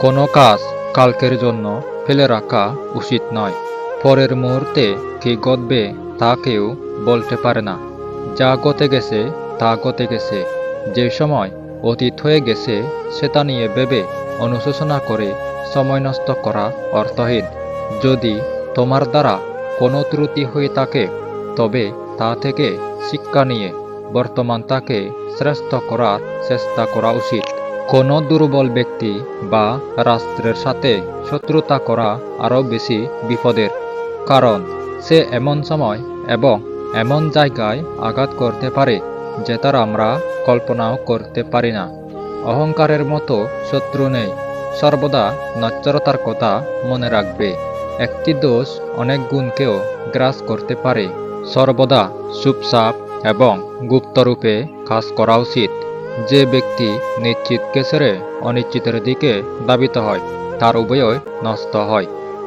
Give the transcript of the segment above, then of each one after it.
কোনো কাজ কালকের জন্য ফেলে রাখা উচিত নয়। পরের মুহূর্তে কি ঘটবে তা কেউ বলতে পারে না। যা ঘটে গেছে তা ঘটে গেছে। যে সময় অতীত হয়ে গেছে সেটা নিয়ে ভেবে অনুশোচনা করে সময় নষ্ট করা অর্থহীন। যদি তোমার দ্বারা কোনো ত্রুটি হয়ে থাকে তবে তা থেকে শিক্ষা নিয়ে বর্তমানটাকে শ্রেষ্ঠ করার চেষ্টা করা উচিত। কোনো দুর্বল ব্যক্তি বা রাষ্ট্রের সাথে শত্রুতা করা আরও বেশি বিপদের, কারণ সে এমন সময় এবং এমন জায়গায় আঘাত করতে পারে যেটার আমরা কল্পনাও করতে পারি না। অহংকারের মতো শত্রু নেই। সর্বদা নচ্চরতার কথা মনে রাখবে। একটি দোষ অনেক গুণকেও গ্রাস করতে পারে। সর্বদা চুপচাপ এবং গুপ্তরূপে কাজ করা উচিত। যে ব্যক্তি নিশ্চিতকে ছেড়ে অনিশ্চিতের দিকে ধাবিত হয় তার উভয়ই নষ্ট হয়।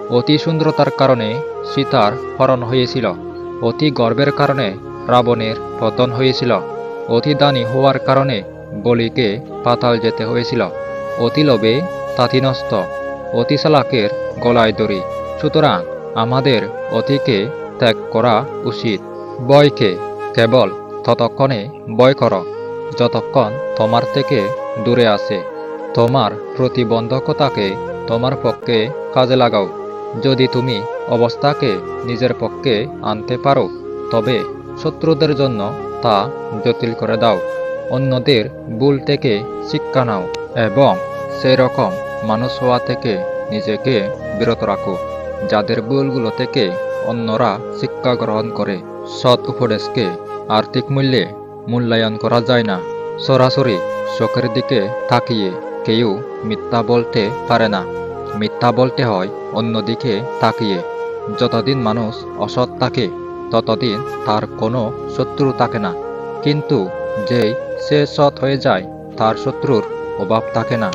অতি সুন্দরতার কারণে সীতার হরণ হয়েছিল। অতি গর্বের কারণে রাবণের পতন হয়েছিল। অতি দানী হওয়ার কারণে বলিকে পাতাল যেতে হয়েছিল। অতি লোভে তাঁতি নষ্ট, অতি চালাকের গলায় দড়ি। সুতরাং আমাদের অতিকে ত্যাগ করা উচিত। ভয়কে কেবল ততক্ষণে ভয় করো যতক্ষণ তোমার থেকে দূরে আছে। তোমার প্রতিবন্ধকতাকে তোমার পক্ষে কাজে লাগাও। যদি তুমি অবস্থাকে নিজের পক্ষে আনতে পারো তবে শত্রুদের জন্য তা জটিল করে দাও। অন্যদের ভুল থেকে শিক্ষা নাও এবং সেই রকম মানুষ হওয়া থেকে নিজেকে বিরত রাখো যাদের ভুলগুলো থেকে অন্যরা শিক্ষা গ্রহণ করে। সৎ উপদেশকে আর্থিক মূল্যে মূল্যায়ন করা যায় না। সরাসরি চোখের দিকে তাকিয়ে কেউ মিথ্যা বলতে পারে না। মিথ্যা বলতে হয় অন্যদিকে তাকিয়ে। যতদিন মানুষ অসৎ থাকে ততদিন তার কোনো শত্রু থাকে না, কিন্তু যেই সে সৎ হয়ে যায় তার শত্রুর অভাব থাকে না।